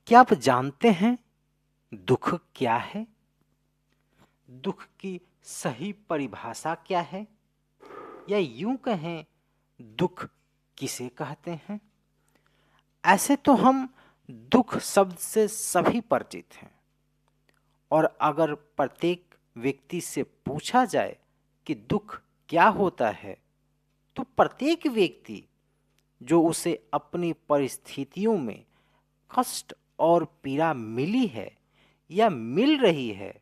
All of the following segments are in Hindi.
क्या आप जानते हैं दुख क्या है? दुख की सही परिभाषा क्या है? या यूं कहें, दुख किसे कहते हैं? ऐसे तो हम दुख शब्द से सभी परिचित हैं, और अगर प्रत्येक व्यक्ति से पूछा जाए कि दुख क्या होता है, तो प्रत्येक व्यक्ति जो उसे अपनी परिस्थितियों में कष्ट और पीड़ा मिली है या मिल रही है,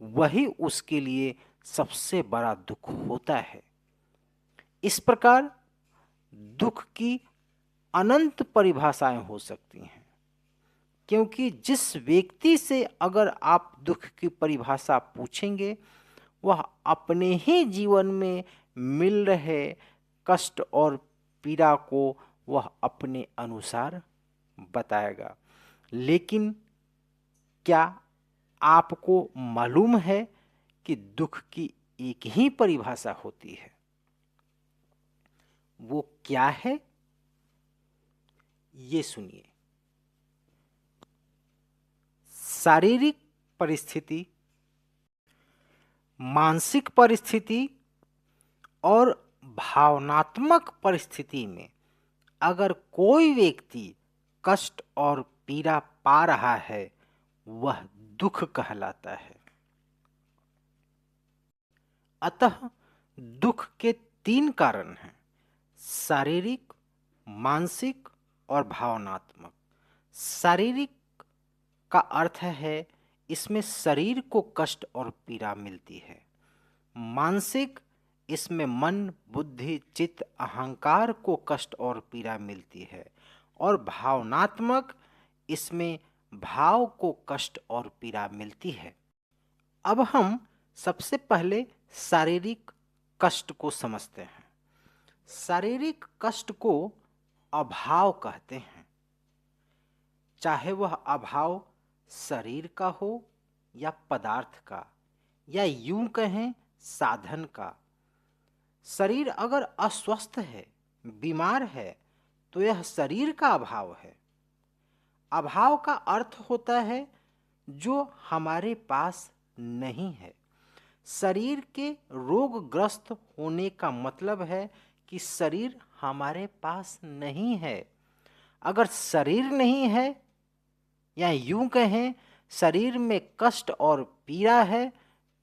वही उसके लिए सबसे बड़ा दुख होता है। इस प्रकार दुख की अनंत परिभाषाएं हो सकती हैं, क्योंकि जिस व्यक्ति से अगर आप दुख की परिभाषा पूछेंगे, वह अपने ही जीवन में मिल रहे कष्ट और पीड़ा को वह अपने अनुसार बताएगा। लेकिन क्या आपको मालूम है कि दुख की एक ही परिभाषा होती है? वो क्या है, ये सुनिए। शारीरिक परिस्थिति, मानसिक परिस्थिति और भावनात्मक परिस्थिति में अगर कोई व्यक्ति कष्ट और पीड़ा पा रहा है, वह दुख कहलाता है। अतः दुख के तीन कारण हैं: शारीरिक, मानसिक और भावनात्मक। शारीरिक का अर्थ है इसमें शरीर को कष्ट और पीड़ा मिलती है। मानसिक, इसमें मन, बुद्धि, चित्त, अहंकार को कष्ट और पीड़ा मिलती है। और भावनात्मक, इसमें भाव को कष्ट और पीड़ा मिलती है। अब हम सबसे पहले शारीरिक कष्ट को समझते हैं। शारीरिक कष्ट को अभाव कहते हैं, चाहे वह अभाव शरीर का हो या पदार्थ का, या यूं कहें साधन का। शरीर अगर अस्वस्थ है, बीमार है, तो यह शरीर का अभाव है। अभाव का अर्थ होता है जो हमारे पास नहीं है। शरीर के रोगग्रस्त होने का मतलब है कि शरीर हमारे पास नहीं है। अगर शरीर नहीं है, या यूं कहें शरीर में कष्ट और पीड़ा है,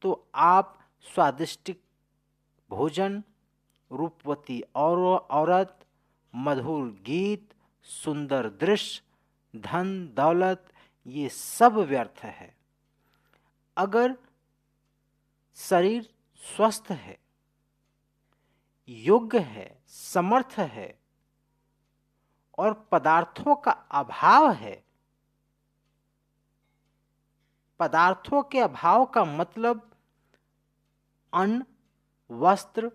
तो आप स्वादिष्ट भोजन, रूपवती औरत, मधुर गीत, सुंदर दृश्य, धन दौलत, ये सब व्यर्थ है। अगर शरीर स्वस्थ है, योग्य है, समर्थ है और पदार्थों का अभाव है, पदार्थों के अभाव का मतलब अन्न, वस्त्र,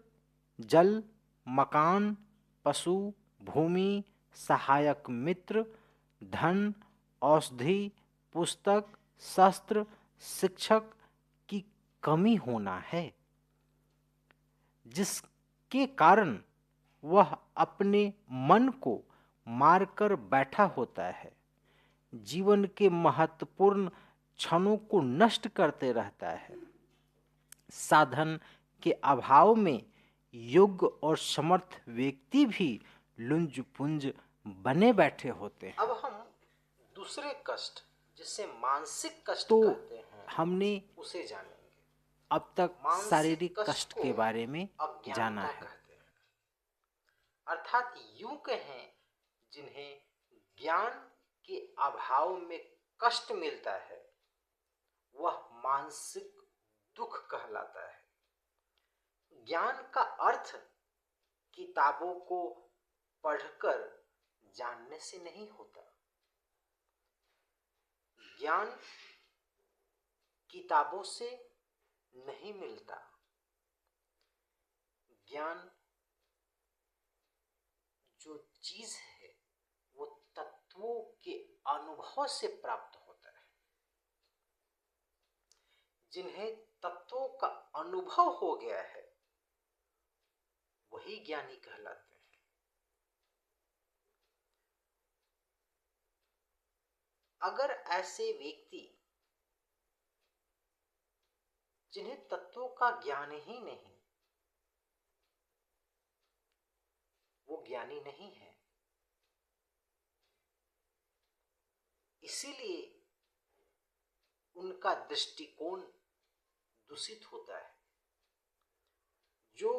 जल, मकान, पशु, भूमि, सहायक मित्र, धन, औषधि, पुस्तक, शस्त्र, शिक्षक की कमी होना है, जिसके कारण वह अपने मन को मारकर बैठा होता है, जीवन के महत्वपूर्ण क्षणों को नष्ट करते रहता है। साधन के अभाव में योग्य और समर्थ व्यक्ति भी लुंज पुंज बने बैठे होते हैं। अब हम दूसरे कष्ट, जिसे मानसिक कष्ट कहते हैं, हमने उसे जानेंगे। अब तक शारीरिक कष्ट के बारे में जाना है, अर्थात यूं कहें जिन्हें ज्ञान के अभाव में कष्ट मिलता है, वह मानसिक दुख कहलाता है। ज्ञान का अर्थ किताबों को पढ़कर जानने से नहीं होता। ज्ञान किताबों से नहीं मिलता। ज्ञान जो चीज है, वो तत्वों के अनुभव से प्राप्त होता है। जिन्हें तत्वों का अनुभव हो गया है, वही ज्ञानी कहलाते हैं। अगर ऐसे व्यक्ति जिन्हें तत्वों का ज्ञान ही नहीं, वो ज्ञानी नहीं है, इसीलिए उनका दृष्टिकोण दूषित होता है। जो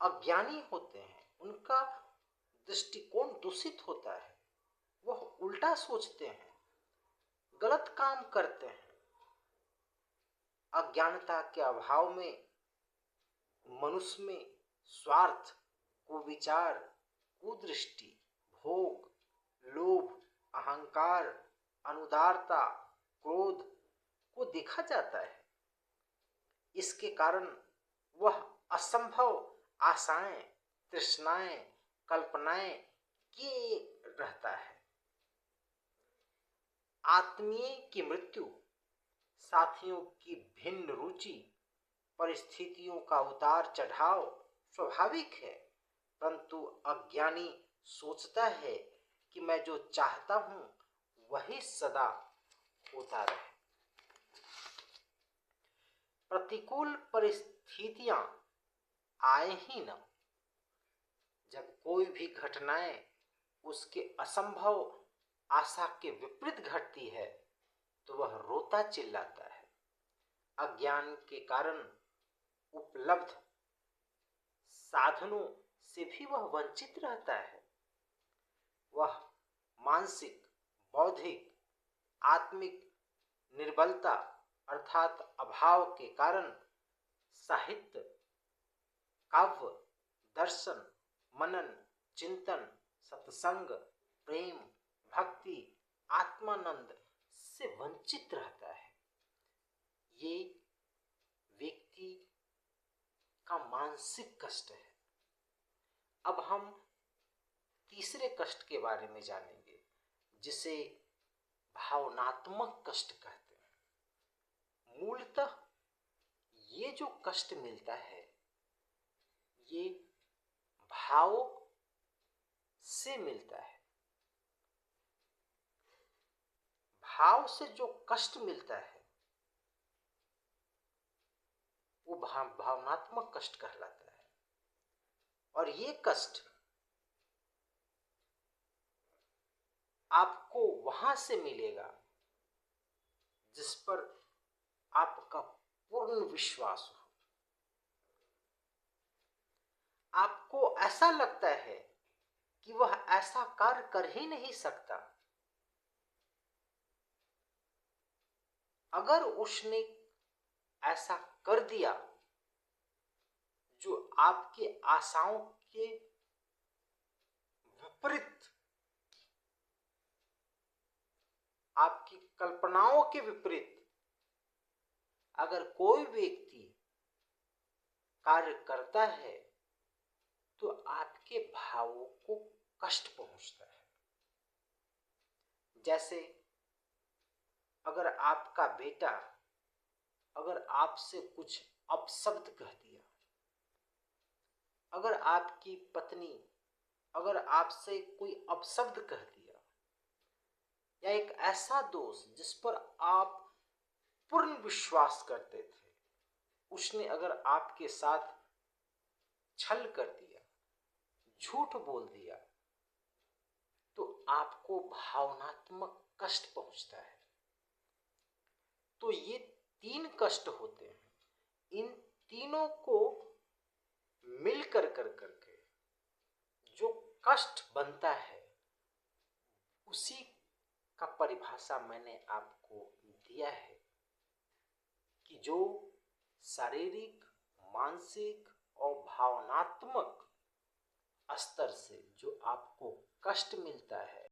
अज्ञानी होते हैं उनका दृष्टिकोण दूषित होता है, वह उल्टा सोचते हैं, गलत काम करते हैं। अज्ञानता के अभाव में मनुष्य में स्वार्थ, कुविचार, कुदृष्टि, भोग, लोभ, अहंकार, अनुदारता, क्रोध को देखा जाता है। इसके कारण वह असंभव आशाएं, तृष्णाएं, कल्पनाएं किए रहता है। आत्मीय की मृत्यु, साथियों की भिन्न रुचि, परिस्थितियों का उतार चढ़ाव स्वाभाविक है, परंतु अज्ञानी सोचता है कि मैं जो चाहता हूं वही सदा होता रहे। प्रतिकूल परिस्थितियां आए ही न, जब कोई भी घटनाएं उसके असंभव आशा के विपरीत घटती है तो वह रोता चिल्लाता है। अज्ञान के कारण उपलब्ध साधनों से भी वह वंचित रहता है। वह मानसिक, बौद्धिक, आत्मिक निर्बलता अर्थात अभाव के कारण साहित्य, काव्य, दर्शन, मनन, चिंतन, सत्संग, प्रेम, भक्ति, आत्मानंद से वंचित रहता है। ये व्यक्ति का मानसिक कष्ट है। अब हम तीसरे कष्ट के बारे में जानेंगे, जिसे भावनात्मक कष्ट कहते हैं। मूलतः ये जो कष्ट मिलता है ये भाव से मिलता है। भाव से जो कष्ट मिलता है वो भावनात्मक कष्ट कहलाता है। और ये कष्ट आपको वहां से मिलेगा जिस पर आपका पूर्ण विश्वास हो। आपको ऐसा लगता है कि वह ऐसा कार्य कर ही नहीं सकता। अगर उसने ऐसा कर दिया जो आपके आशाओं के विपरीत, आपकी कल्पनाओं के विपरीत अगर कोई व्यक्ति कार्य करता है तो आपके भावों को कष्ट पहुंचता है। जैसे अगर आपका बेटा अगर आपसे कुछ अपशब्द कह दिया, अगर आपकी पत्नी अगर आपसे कोई अपशब्द कह दिया, या एक ऐसा दोस्त जिस पर आप पूर्ण विश्वास करते थे उसने अगर आपके साथ छल कर दिया, झूठ बोल दिया, तो आपको भावनात्मक कष्ट पहुंचता है। तो ये तीन कष्ट होते हैं। इन तीनों को मिलकर करके जो कष्ट बनता है उसी का परिभाषा मैंने आपको दिया है कि जो शारीरिक, मानसिक और भावनात्मक स्तर से जो आपको कष्ट मिलता है